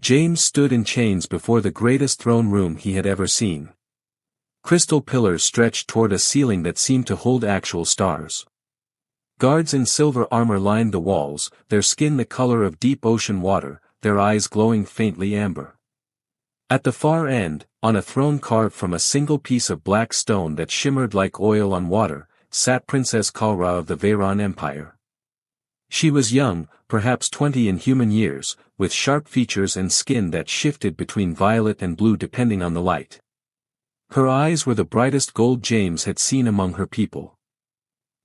James stood in chains before the greatest throne room he had ever seen. Crystal pillars stretched toward a ceiling that seemed to hold actual stars. Guards in silver armor lined the walls, their skin the color of deep ocean water, their eyes glowing faintly amber. At the far end, on a throne carved from a single piece of black stone that shimmered like oil on water, sat Princess Kalra of the Veyron Empire. She was young, perhaps 20 in human years, with sharp features and skin that shifted between violet and blue depending on the light. Her eyes were the brightest gold James had seen among her people.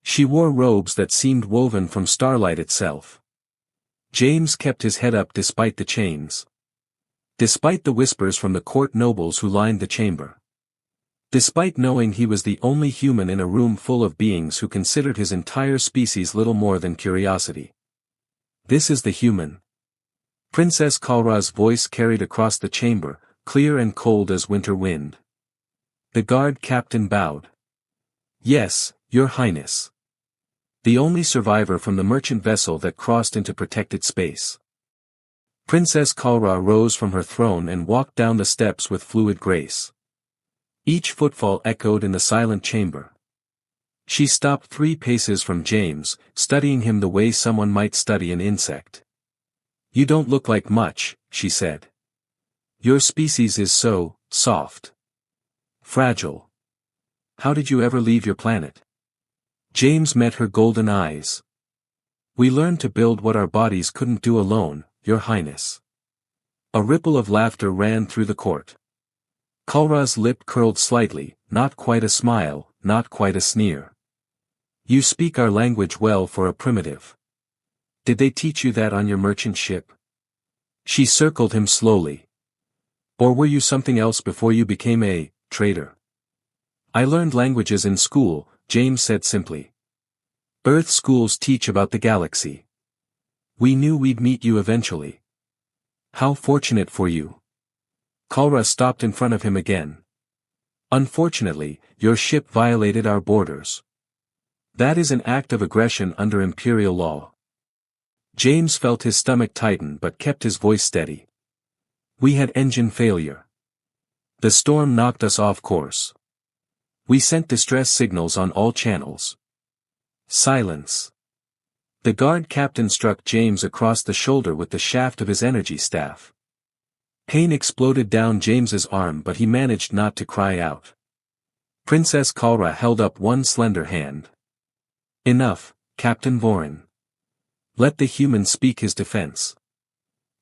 She wore robes that seemed woven from starlight itself. James kept his head up despite the chains. Despite the whispers from the court nobles who lined the chamber. Despite knowing he was the only human in a room full of beings who considered his entire species little more than curiosity. This is the human. Princess Kalra's voice carried across the chamber, clear and cold as winter wind. The guard captain bowed. Yes, Your Highness. The only survivor from the merchant vessel that crossed into protected space. Princess Kalra rose from her throne and walked down the steps with fluid grace. Each footfall echoed in the silent chamber. She stopped 3 paces from James, studying him the way someone might study an insect. You don't look like much, she said. Your species is so soft. Fragile. How did you ever leave your planet? James met her golden eyes. We learned to build what our bodies couldn't do alone, Your Highness. A ripple of laughter ran through the court. Kalra's lip curled slightly, not quite a smile, not quite a sneer. You speak our language well for a primitive. Did they teach you that on your merchant ship? She circled him slowly. Or were you something else before you became a traitor? I learned languages in school, James said simply. Earth schools teach about the galaxy. We knew we'd meet you eventually. How fortunate for you. Kalra stopped in front of him again. Unfortunately, your ship violated our borders. That is an act of aggression under imperial law. James felt his stomach tighten but kept his voice steady. We had engine failure. The storm knocked us off course. We sent distress signals on all channels. Silence. The guard captain struck James across the shoulder with the shaft of his energy staff. Pain exploded down James's arm but he managed not to cry out. Princess Kalra held up one slender hand. Enough, Captain Vorin. Let the human speak his defense.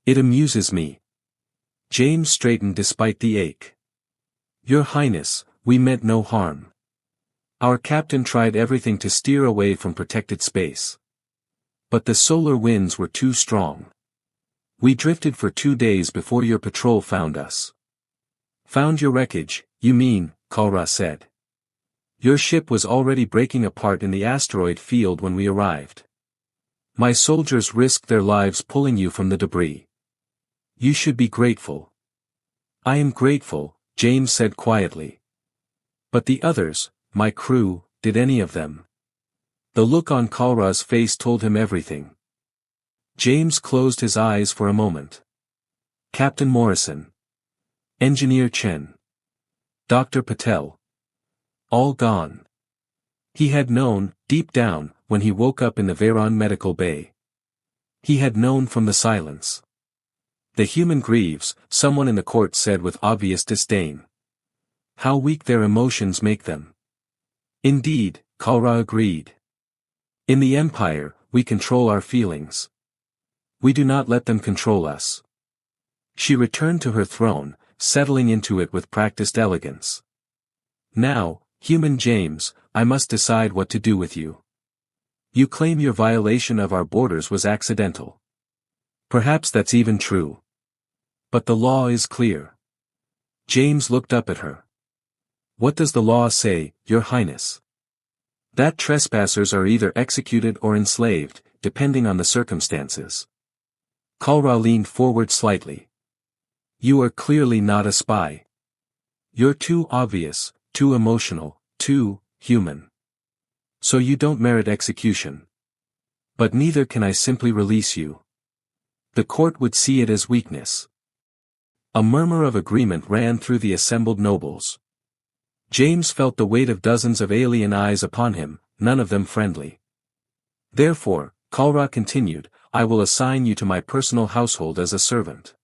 It amuses me. James straightened despite the ache. Your Highness, we meant no harm. Our captain tried everything to steer away from protected space. But the solar winds were too strong. We drifted for 2 days before your patrol found us. Found your wreckage, you mean, Kalra said. Your ship was already breaking apart in the asteroid field when we arrived. My soldiers risked their lives pulling you from the debris. You should be grateful. I am grateful, James said quietly. But the others, my crew, did any of them? The look on Kalra's face told him everything. James closed his eyes for a moment. Captain Morrison. Engineer Chen. Dr. Patel. All gone. He had known, deep down, when he woke up in the Veyron Medical Bay. He had known from the silence. The human grieves, someone in the court said with obvious disdain. How weak their emotions make them. Indeed, Kalra agreed. In the Empire, we control our feelings. We do not let them control us. She returned to her throne, settling into it with practiced elegance. Now, human James, I must decide what to do with you. You claim your violation of our borders was accidental. Perhaps that's even true. But the law is clear. James looked up at her. What does the law say, Your Highness? That trespassers are either executed or enslaved, depending on the circumstances. Kalra leaned forward slightly. You are clearly not a spy. You're too obvious, too emotional, too human. So you don't merit execution. But neither can I simply release you. The court would see it as weakness. A murmur of agreement ran through the assembled nobles. James felt the weight of dozens of alien eyes upon him, none of them friendly. Therefore, Kalra continued, I will assign you to my personal household as a servant.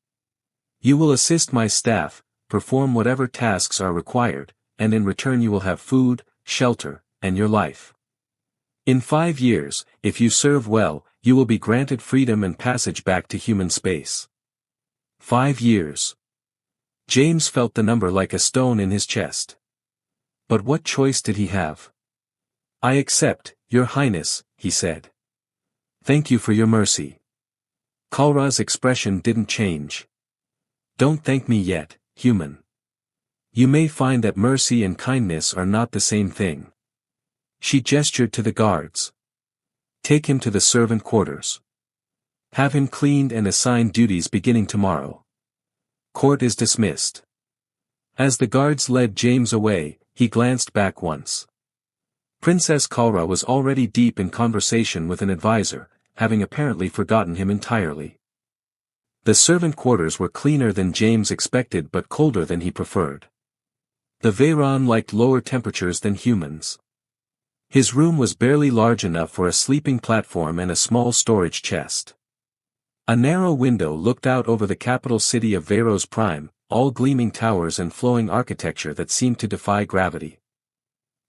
You will assist my staff, perform whatever tasks are required, and in return you will have food, shelter, and your life. In 5 years, if you serve well, you will be granted freedom and passage back to human space. 5 years. James felt the number like a stone in his chest. But what choice did he have? I accept, Your Highness, he said. Thank you for your mercy. Kalra's expression didn't change. Don't thank me yet, human. You may find that mercy and kindness are not the same thing. She gestured to the guards. Take him to the servant quarters. Have him cleaned and assigned duties beginning tomorrow. Court is dismissed. As the guards led James away, he glanced back once. Princess Kalra was already deep in conversation with an advisor, having apparently forgotten him entirely. The servant quarters were cleaner than James expected but colder than he preferred. The Veyron liked lower temperatures than humans. His room was barely large enough for a sleeping platform and a small storage chest. A narrow window looked out over the capital city of Veyros Prime, all gleaming towers and flowing architecture that seemed to defy gravity.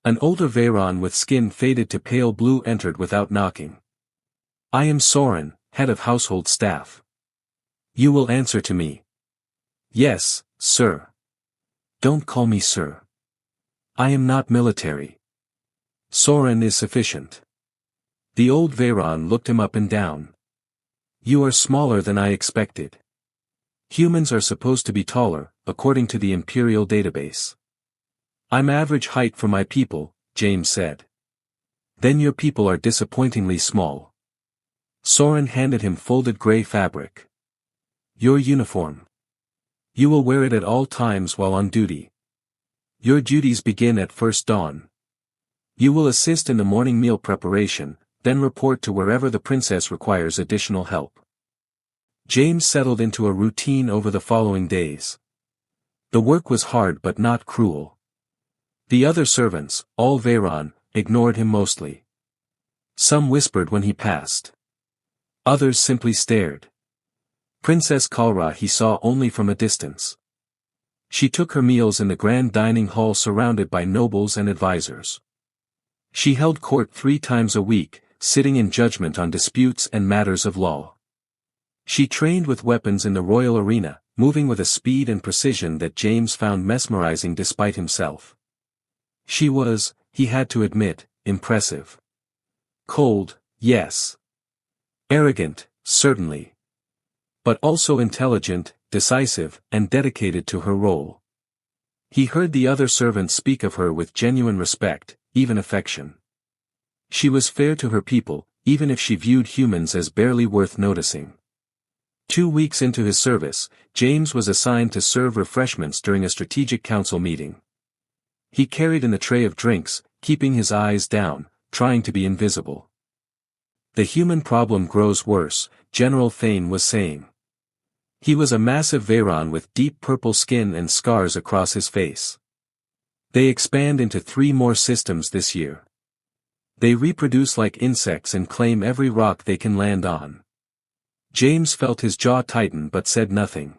An older Veyron with skin faded to pale blue entered without knocking. I am Soren, head of household staff. You will answer to me. Yes, sir. Don't call me sir. I am not military. Soren is sufficient. The old Veyron looked him up and down. You are smaller than I expected. Humans are supposed to be taller, according to the Imperial database. I'm average height for my people, James said. Then your people are disappointingly small. Soren handed him folded gray fabric. Your uniform. You will wear it at all times while on duty. Your duties begin at first dawn. You will assist in the morning meal preparation, then report to wherever the princess requires additional help. James settled into a routine over the following days. The work was hard but not cruel. The other servants, all Veyron, ignored him mostly. Some whispered when he passed. Others simply stared. Princess Kalra he saw only from a distance. She took her meals in the grand dining hall surrounded by nobles and advisors. She held court 3 times a week, sitting in judgment on disputes and matters of law. She trained with weapons in the royal arena, moving with a speed and precision that James found mesmerizing despite himself. She was, he had to admit, impressive. Cold, yes. Arrogant, certainly. But also intelligent, decisive, and dedicated to her role. He heard the other servants speak of her with genuine respect, even affection. She was fair to her people, even if she viewed humans as barely worth noticing. 2 weeks into his service, James was assigned to serve refreshments during a strategic council meeting. He carried in a tray of drinks, keeping his eyes down, trying to be invisible. The human problem grows worse, General Thane was saying. He was a massive Veyron with deep purple skin and scars across his face. They expand into 3 more systems this year. They reproduce like insects and claim every rock they can land on. James felt his jaw tighten but said nothing.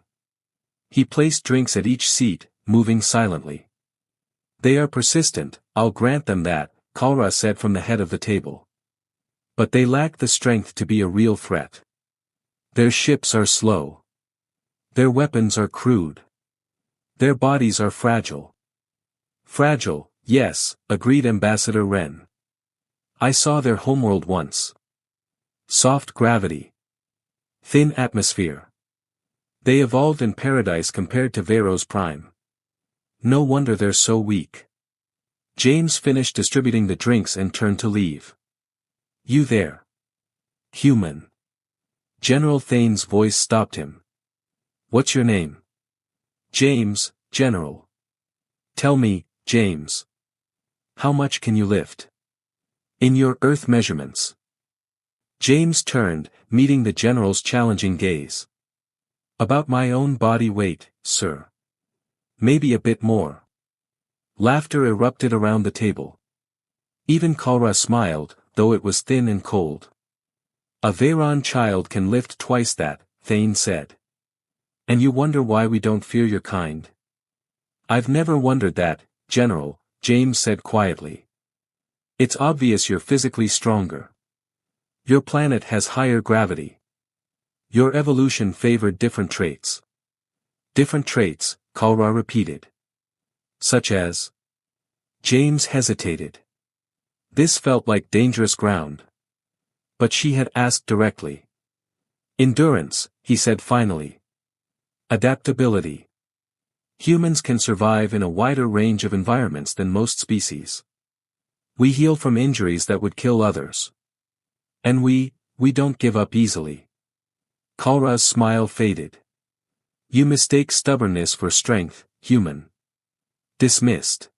He placed drinks at each seat, moving silently. They are persistent, I'll grant them that, Kalra said from the head of the table. But they lack the strength to be a real threat. Their ships are slow. Their weapons are crude. Their bodies are fragile. Fragile, yes, agreed Ambassador Wren. I saw their homeworld once. Soft gravity. Thin atmosphere. They evolved in paradise compared to Veyros Prime. No wonder they're so weak. James finished distributing the drinks and turned to leave. You there. Human. General Thane's voice stopped him. What's your name? James, General. Tell me, James. How much can you lift? In your Earth measurements. James turned, meeting the general's challenging gaze. About my own body weight, sir. Maybe a bit more. Laughter erupted around the table. Even Kalra smiled, though it was thin and cold. A Veyron child can lift twice that, Thane said. And you wonder why we don't fear your kind? I've never wondered that, General, James said quietly. It's obvious you're physically stronger. Your planet has higher gravity. Your evolution favored different traits. Different traits, Kalra repeated. Such as? James hesitated. This felt like dangerous ground. But she had asked directly. Endurance, he said finally. Adaptability. Humans can survive in a wider range of environments than most species. We heal from injuries that would kill others. And we don't give up easily. Kalra's smile faded. You mistake stubbornness for strength, human. Dismissed.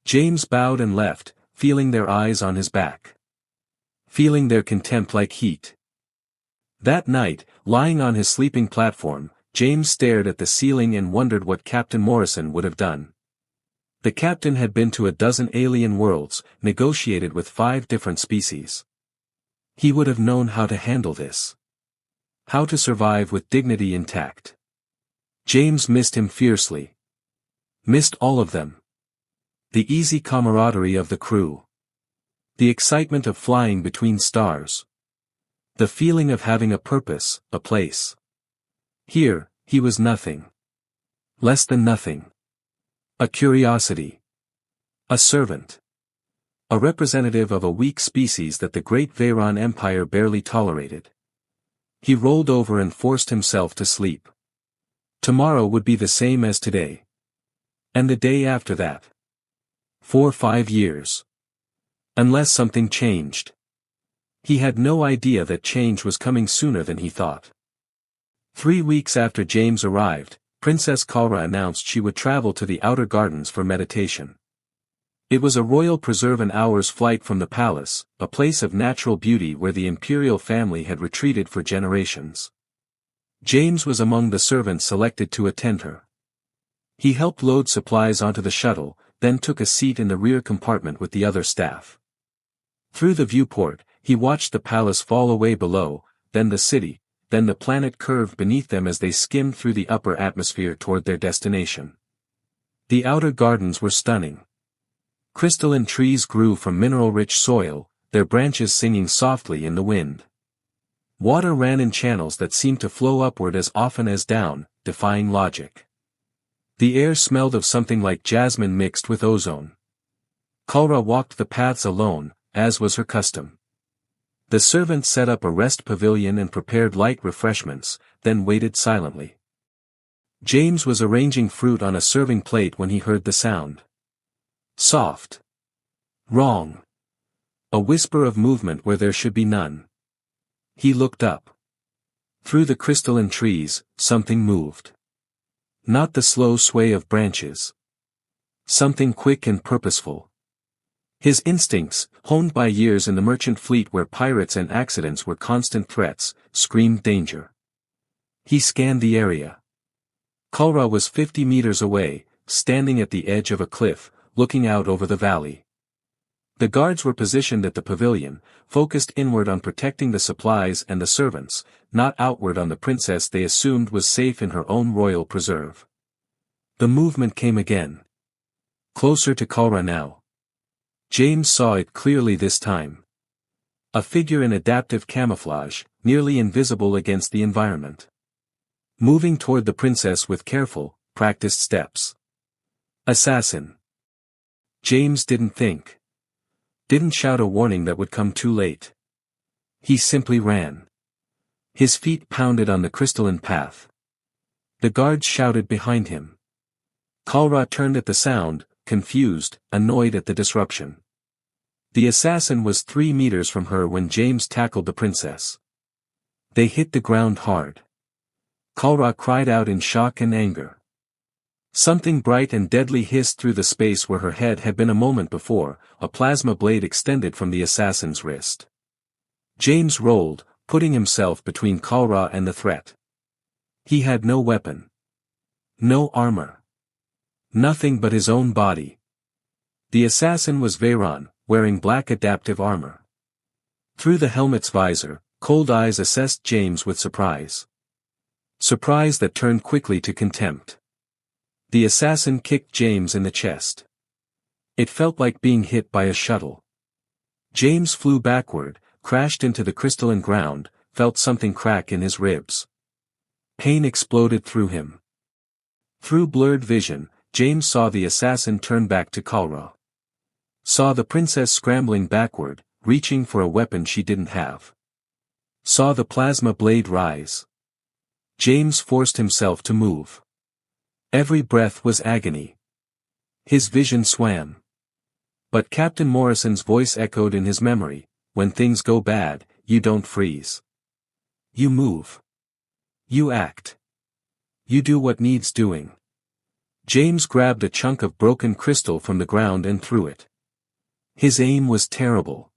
James bowed and left, feeling their eyes on his back. Feeling their contempt like heat. That night, lying on his sleeping platform, James stared at the ceiling and wondered what Captain Morrison would have done. The captain had been to a dozen alien worlds, negotiated with 5 different species. He would have known how to handle this. How to survive with dignity intact. James missed him fiercely. Missed all of them. The easy camaraderie of the crew. The excitement of flying between stars. The feeling of having a purpose, a place. Here, he was nothing. Less than nothing. A curiosity. A servant. A representative of a weak species that the great Veyron Empire barely tolerated. He rolled over and forced himself to sleep. Tomorrow would be the same as today. And the day after that. 4 or 5 years. Unless something changed. He had no idea that change was coming sooner than he thought. 3 weeks after James arrived, Princess Kalra announced she would travel to the Outer Gardens for meditation. It was a royal preserve an hour's flight from the palace, a place of natural beauty where the imperial family had retreated for generations. James was among the servants selected to attend her. He helped load supplies onto the shuttle, then took a seat in the rear compartment with the other staff. Through the viewport, he watched the palace fall away below, then the city, then the planet curved beneath them as they skimmed through the upper atmosphere toward their destination. The Outer Gardens were stunning. Crystalline trees grew from mineral-rich soil, their branches singing softly in the wind. Water ran in channels that seemed to flow upward as often as down, defying logic. The air smelled of something like jasmine mixed with ozone. Kalra walked the paths alone, as was her custom. The servant set up a rest pavilion and prepared light refreshments, then waited silently. James was arranging fruit on a serving plate when he heard the sound. Soft. Wrong. A whisper of movement where there should be none. He looked up. Through the crystalline trees, something moved. Not the slow sway of branches. Something quick and purposeful. His instincts, honed by years in the merchant fleet where pirates and accidents were constant threats, screamed danger. He scanned the area. Kalra was 50 meters away, standing at the edge of a cliff, looking out over the valley. The guards were positioned at the pavilion, focused inward on protecting the supplies and the servants, not outward on the princess they assumed was safe in her own royal preserve. The movement came again. Closer to Kalra now. James saw it clearly this time. A figure in adaptive camouflage, nearly invisible against the environment. Moving toward the princess with careful, practiced steps. Assassin. James didn't think. Didn't shout a warning that would come too late. He simply ran. His feet pounded on the crystalline path. The guards shouted behind him. Kalra turned at the sound, confused, annoyed at the disruption. The assassin was 3 meters from her when James tackled the princess. They hit the ground hard. Kalra cried out in shock and anger. Something bright and deadly hissed through the space where her head had been a moment before, a plasma blade extended from the assassin's wrist. James rolled, putting himself between Kalra and the threat. He had no weapon. No armor. Nothing but his own body. The assassin was Veyron, wearing black adaptive armor. Through the helmet's visor, cold eyes assessed James with surprise. Surprise that turned quickly to contempt. The assassin kicked James in the chest. It felt like being hit by a shuttle. James flew backward, crashed into the crystalline ground, felt something crack in his ribs. Pain exploded through him. Through blurred vision, James saw the assassin turn back to Kalra. Saw the princess scrambling backward, reaching for a weapon she didn't have. Saw the plasma blade rise. James forced himself to move. Every breath was agony. His vision swam. But Captain Morrison's voice echoed in his memory, when things go bad, you don't freeze. You move. You act. You do what needs doing. James grabbed a chunk of broken crystal from the ground and threw it. His aim was terrible.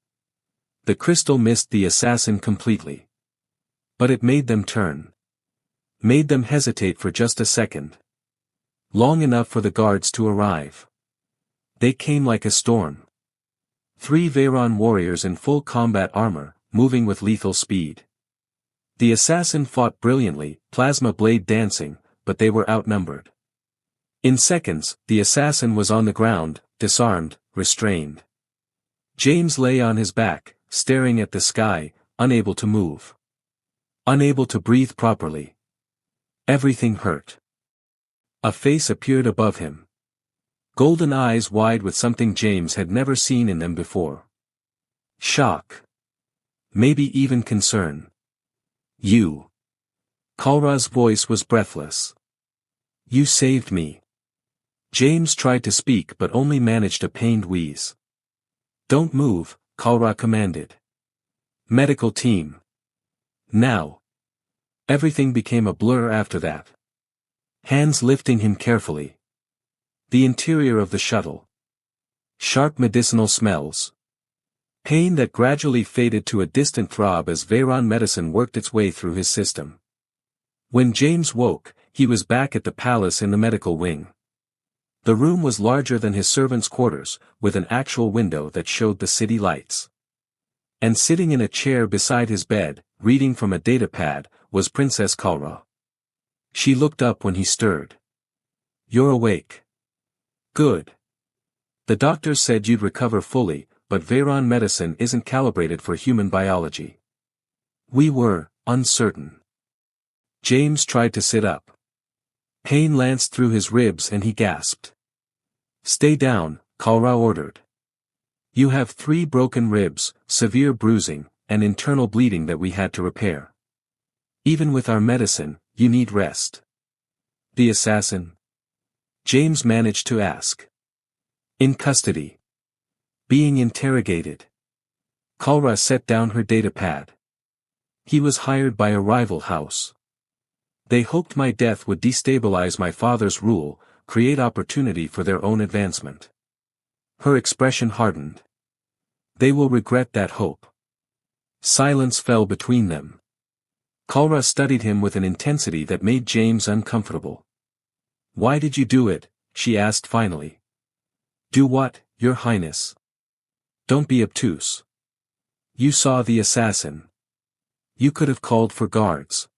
The crystal missed the assassin completely. But it made them turn. Made them hesitate for just a second. Long enough for the guards to arrive. They came like a storm. 3 Veyron warriors in full combat armor, moving with lethal speed. The assassin fought brilliantly, plasma blade dancing, but they were outnumbered. In seconds, the assassin was on the ground, disarmed, restrained. James lay on his back, staring at the sky, unable to move. Unable to breathe properly. Everything hurt. A face appeared above him. Golden eyes wide with something James had never seen in them before. Shock. Maybe even concern. You. Kalra's voice was breathless. You saved me. James tried to speak but only managed a pained wheeze. Don't move, Kalra commanded. Medical team. Now. Everything became a blur after that. Hands lifting him carefully. The interior of the shuttle. Sharp medicinal smells. Pain that gradually faded to a distant throb as Veyron medicine worked its way through his system. When James woke, he was back at the palace in the medical wing. The room was larger than his servants' quarters, with an actual window that showed the city lights. And sitting in a chair beside his bed, reading from a datapad, was Princess Kalra. She looked up when he stirred. You're awake. Good. The doctors said you'd recover fully, but Veyron medicine isn't calibrated for human biology. We were uncertain. James tried to sit up. Pain lanced through his ribs and he gasped. Stay down, Kalra ordered. You have 3 broken ribs, severe bruising, and internal bleeding that we had to repair. Even with our medicine, you need rest. The assassin? James managed to ask. In custody. Being interrogated. Kalra set down her datapad. He was hired by a rival house. They hoped my death would destabilize my father's rule, create opportunity for their own advancement. Her expression hardened. They will regret that hope. Silence fell between them. Kalra studied him with an intensity that made James uncomfortable. Why did you do it? She asked finally. Do what, Your Highness? Don't be obtuse. You saw the assassin. You could have called for guards.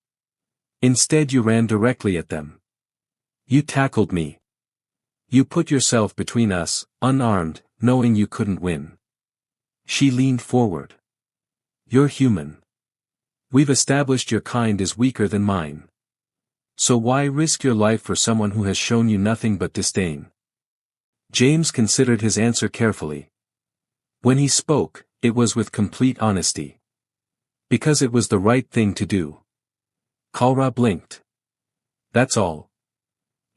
Instead you ran directly at them. You tackled me. You put yourself between us, unarmed, knowing you couldn't win. She leaned forward. You're human. We've established your kind is weaker than mine. So why risk your life for someone who has shown you nothing but disdain? James considered his answer carefully. When he spoke, it was with complete honesty. Because it was the right thing to do. Kalra blinked. That's all.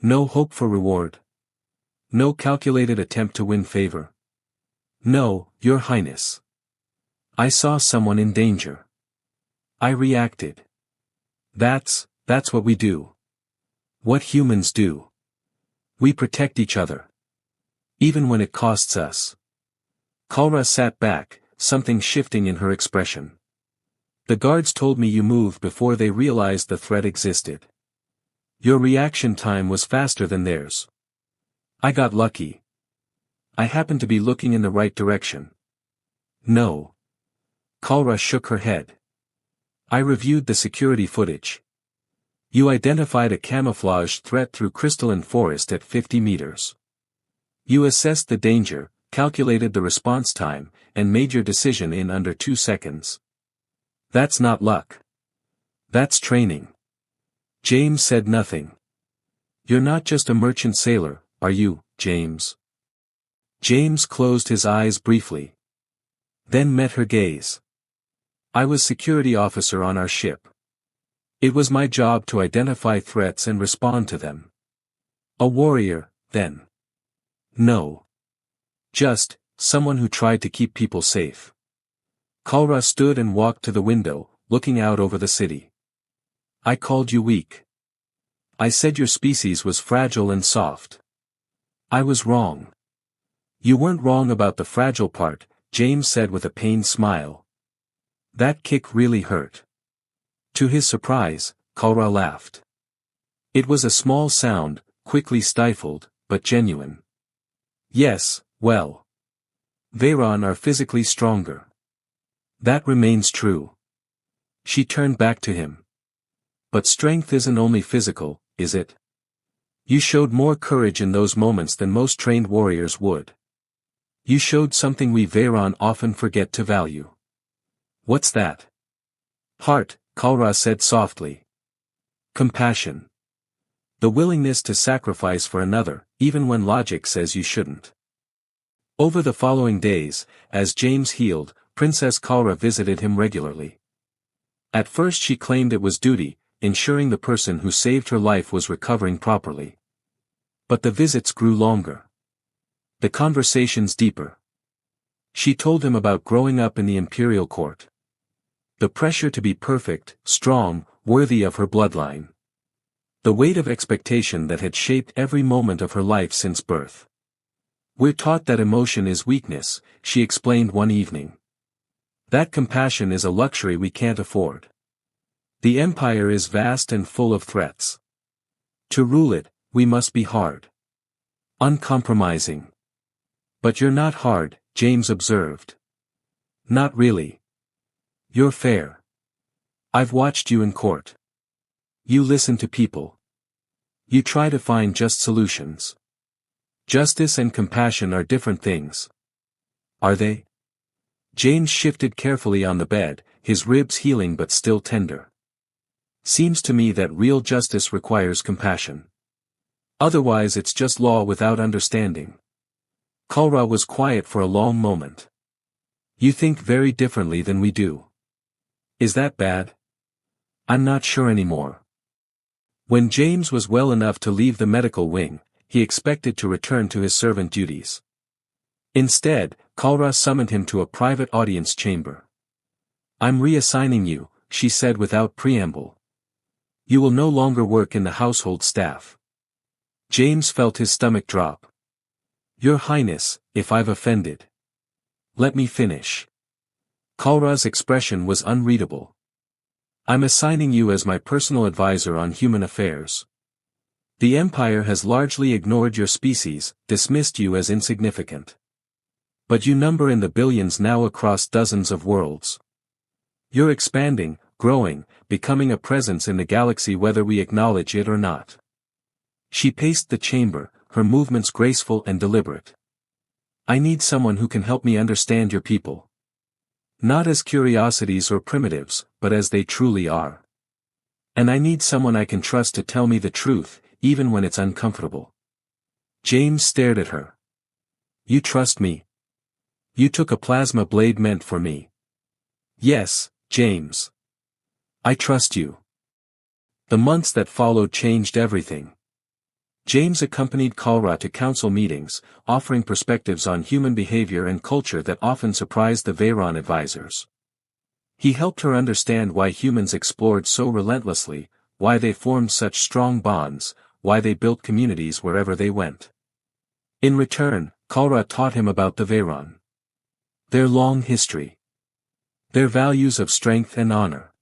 No hope for reward. No calculated attempt to win favor. No, Your Highness. I saw someone in danger. I reacted. That's what we do. What humans do. We protect each other. Even when it costs us. Kalra sat back, something shifting in her expression. The guards told me you moved before they realized the threat existed. Your reaction time was faster than theirs. I got lucky. I happened to be looking in the right direction. No. Kalra shook her head. I reviewed the security footage. You identified a camouflaged threat through crystalline forest at 50 meters. You assessed the danger, calculated the response time, and made your decision in under 2 seconds. That's not luck. That's training. James said nothing. You're not just a merchant sailor, are you, James? James closed his eyes briefly. Then met her gaze. I was security officer on our ship. It was my job to identify threats and respond to them. A warrior, then. No. Just, someone who tried to keep people safe. Kalra stood and walked to the window, looking out over the city. I called you weak. I said your species was fragile and soft. I was wrong. You weren't wrong about the fragile part, James said with a pained smile. That kick really hurt. To his surprise, Kalra laughed. It was a small sound, quickly stifled, but genuine. Yes, well. Veyron are physically stronger. That remains true. She turned back to him. But strength isn't only physical, is it? You showed more courage in those moments than most trained warriors would. You showed something we Veyron often forget to value. What's that? Heart, Kalra said softly. Compassion. The willingness to sacrifice for another, even when logic says you shouldn't. Over the following days, as James healed, Princess Kalra visited him regularly. At first she claimed it was duty, ensuring the person who saved her life was recovering properly. But the visits grew longer. The conversations deeper. She told him about growing up in the imperial court. The pressure to be perfect, strong, worthy of her bloodline. The weight of expectation that had shaped every moment of her life since birth. We're taught that emotion is weakness, she explained one evening. That compassion is a luxury we can't afford. The empire is vast and full of threats. To rule it, we must be hard. Uncompromising. But you're not hard, James observed. Not really. You're fair. I've watched you in court. You listen to people. You try to find just solutions. Justice and compassion are different things. Are they? James shifted carefully on the bed, his ribs healing but still tender. Seems to me that real justice requires compassion. Otherwise it's just law without understanding. Kalra was quiet for a long moment. You think very differently than we do. Is that bad? I'm not sure anymore. When James was well enough to leave the medical wing, he expected to return to his servant duties. Instead, Kalra summoned him to a private audience chamber. I'm reassigning you, she said without preamble. You will no longer work in the household staff. James felt his stomach drop. Your Highness, if I've offended. Let me finish. Kalra's expression was unreadable. I'm assigning you as my personal advisor on human affairs. The Empire has largely ignored your species, dismissed you as insignificant. But you number in the billions now across dozens of worlds. You're expanding, growing, becoming a presence in the galaxy whether we acknowledge it or not. She paced the chamber, her movements graceful and deliberate. I need someone who can help me understand your people. Not as curiosities or primitives, but as they truly are. And I need someone I can trust to tell me the truth, even when it's uncomfortable. James stared at her. You trust me? You took a plasma blade meant for me. Yes, James. I trust you. The months that followed changed everything. James accompanied Kalra to council meetings, offering perspectives on human behavior and culture that often surprised the Veyron advisors. He helped her understand why humans explored so relentlessly, why they formed such strong bonds, why they built communities wherever they went. In return, Kalra taught him about the Veyron. Their long history. Their values of strength and honor.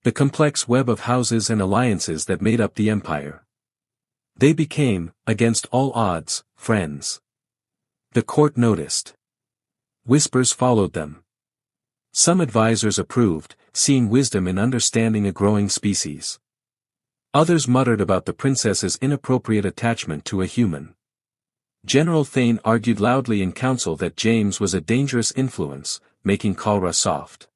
The complex web of houses and alliances that made up the empire. They became, against all odds, friends. The court noticed. Whispers followed them. Some advisors approved, seeing wisdom in understanding a growing species. Others muttered about the princess's inappropriate attachment to a human. General Thane argued loudly in council that James was a dangerous influence, making Kalra soft.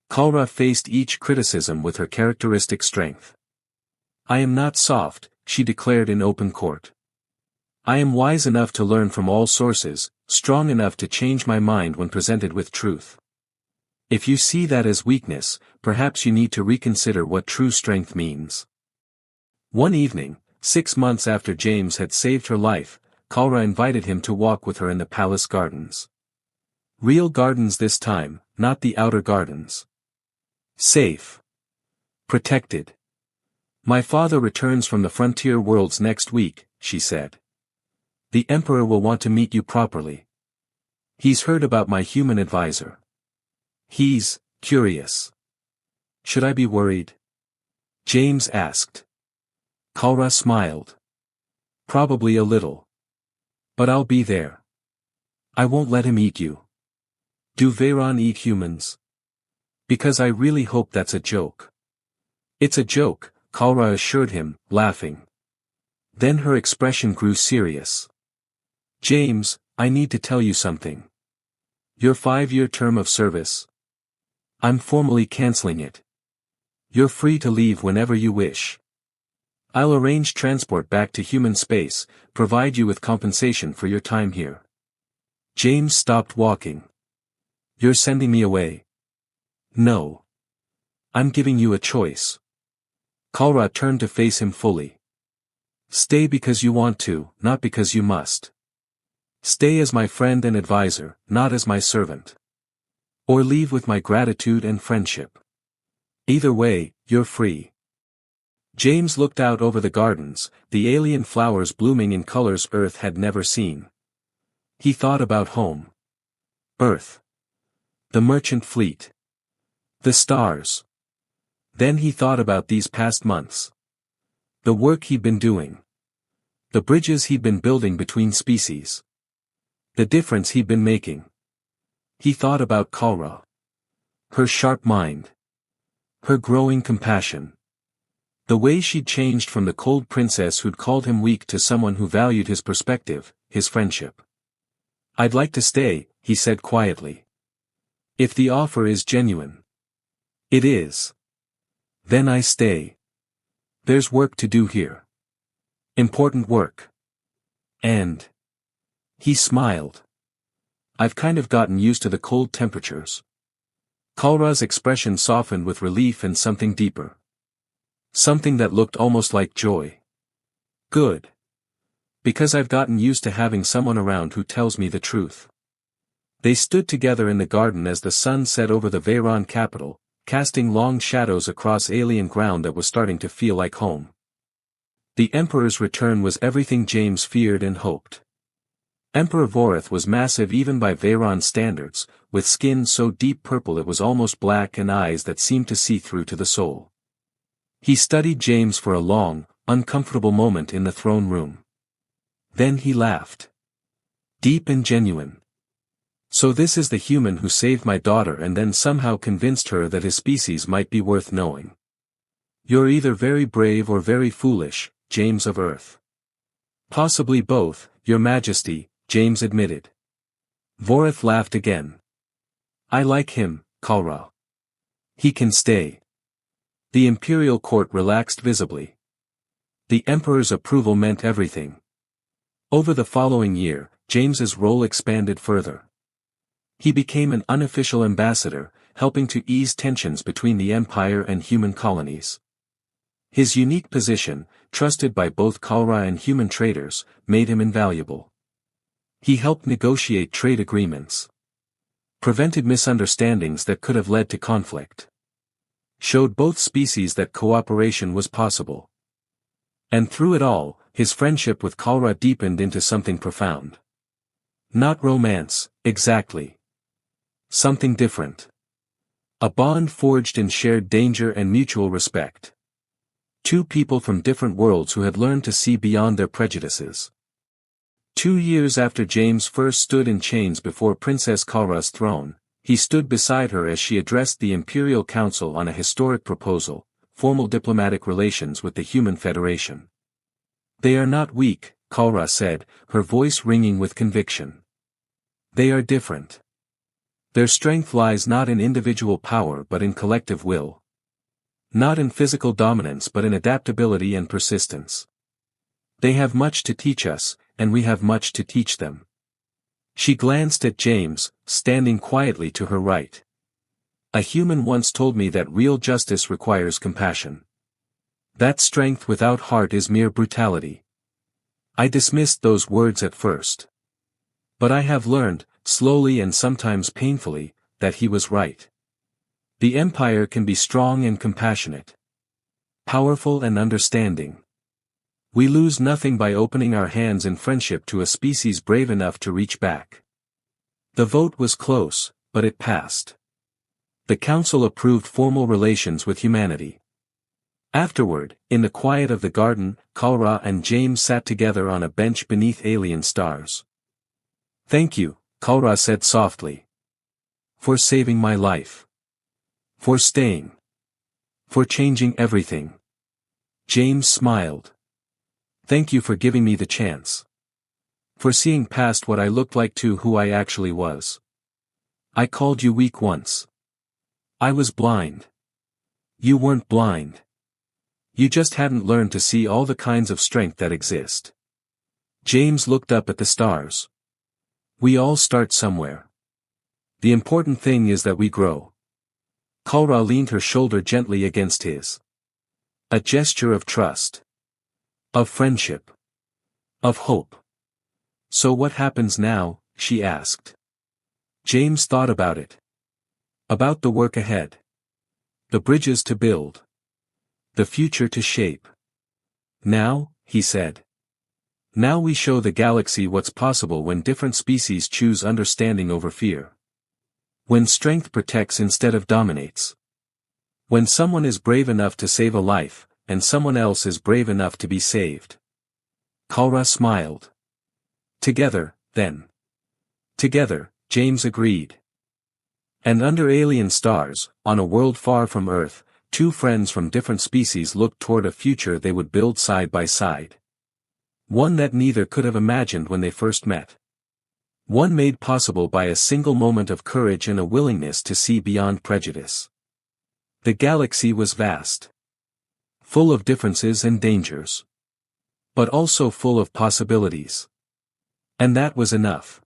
Kalra faced each criticism with her characteristic strength. "I am not soft," she declared in open court. "I am wise enough to learn from all sources, strong enough to change my mind when presented with truth. If you see that as weakness, perhaps you need to reconsider what true strength means." One evening, 6 months after James had saved her life, Kalra invited him to walk with her in the palace gardens. Real gardens this time, not the outer gardens. Safe. Protected. "My father returns from the frontier worlds next week," she said. "The Emperor will want to meet you properly. He's heard about my human advisor. He's curious." "Should I be worried?" James asked. Kalra smiled. "Probably a little. But I'll be there. I won't let him eat you." "Do Veyron eat humans?" "Because I really hope that's a joke." "It's a joke," Kalra assured him, laughing. Then her expression grew serious. "James, I need to tell you something. Your 5-year term of service. I'm formally canceling it. You're free to leave whenever you wish. I'll arrange transport back to human space, provide you with compensation for your time here." James stopped walking. "You're sending me away?" "No. I'm giving you a choice." Kalra turned to face him fully. "Stay because you want to, not because you must. Stay as my friend and advisor, not as my servant. Or leave with my gratitude and friendship. Either way, you're free." James looked out over the gardens, the alien flowers blooming in colors Earth had never seen. He thought about home. Earth. The merchant fleet. The stars. Then he thought about these past months. The work he'd been doing. The bridges he'd been building between species. The difference he'd been making. He thought about Kalra. Her sharp mind. Her growing compassion. The way she'd changed from the cold princess who'd called him weak to someone who valued his perspective, his friendship. "I'd like to stay," he said quietly. "If the offer is genuine." "It is." "Then I stay. There's work to do here. Important work. And..." He smiled. "I've kind of gotten used to the cold temperatures." Kalra's expression softened with relief and something deeper. Something that looked almost like joy. "Good. Because I've gotten used to having someone around who tells me the truth." They stood together in the garden as the sun set over the Veyron capital, casting long shadows across alien ground that was starting to feel like home. The Emperor's return was everything James feared and hoped. Emperor Vorith was massive even by Veyron standards, with skin so deep purple it was almost black and eyes that seemed to see through to the soul. He studied James for a long, uncomfortable moment in the throne room. Then he laughed. Deep and genuine. "So this is the human who saved my daughter and then somehow convinced her that his species might be worth knowing. You're either very brave or very foolish, James of Earth." "Possibly both, Your Majesty," James admitted. Vorith laughed again. "I like him, Kalra. He can stay." The imperial court relaxed visibly. The Emperor's approval meant everything. Over the following year, James's role expanded further. He became an unofficial ambassador, helping to ease tensions between the Empire and human colonies. His unique position, trusted by both Kalra and human traders, made him invaluable. He helped negotiate trade agreements. Prevented misunderstandings that could have led to conflict. Showed both species that cooperation was possible. And through it all, his friendship with Kalra deepened into something profound. Not romance, exactly. Something different. A bond forged in shared danger and mutual respect. Two people from different worlds who had learned to see beyond their prejudices. 2 years after James first stood in chains before Princess Kalra's throne, he stood beside her as she addressed the Imperial Council on a historic proposal, formal diplomatic relations with the Human Federation. They are not weak, Kalra said, her voice ringing with conviction. They are different. Their strength lies not in individual power but in collective will. Not in physical dominance but in adaptability and persistence. They have much to teach us, and we have much to teach them. She glanced at James, standing quietly to her right. A human once told me that real justice requires compassion. That strength without heart is mere brutality. I dismissed those words at first. But I have learned, slowly and sometimes painfully, that he was right. The Empire can be strong and compassionate. Powerful and understanding. We lose nothing by opening our hands in friendship to a species brave enough to reach back. The vote was close, but it passed. The Council approved formal relations with humanity. Afterward, in the quiet of the garden, Kalra and James sat together on a bench beneath alien stars. "Thank you," Kalra said softly. "For saving my life. For staying. For changing everything." James smiled. "Thank you for giving me the chance. For seeing past what I looked like to who I actually was. I called you weak once. I was blind. You weren't blind. You just hadn't learned to see all the kinds of strength that exist." James looked up at the stars. "We all start somewhere. The important thing is that we grow." Kalra leaned her shoulder gently against his. A gesture of trust. Of friendship. Of hope. "So what happens now?" she asked. James thought about it. About the work ahead. The bridges to build. The future to shape. "Now," he said. "Now we show the galaxy what's possible when different species choose understanding over fear. When strength protects instead of dominates. When someone is brave enough to save a life, and someone else is brave enough to be saved." Kalra smiled. "Together, then." "Together," James agreed. And under alien stars, on a world far from Earth, two friends from different species looked toward a future they would build side by side. One that neither could have imagined when they first met. One made possible by a single moment of courage and a willingness to see beyond prejudice. The galaxy was vast. Full of differences and dangers. But also full of possibilities. And that was enough.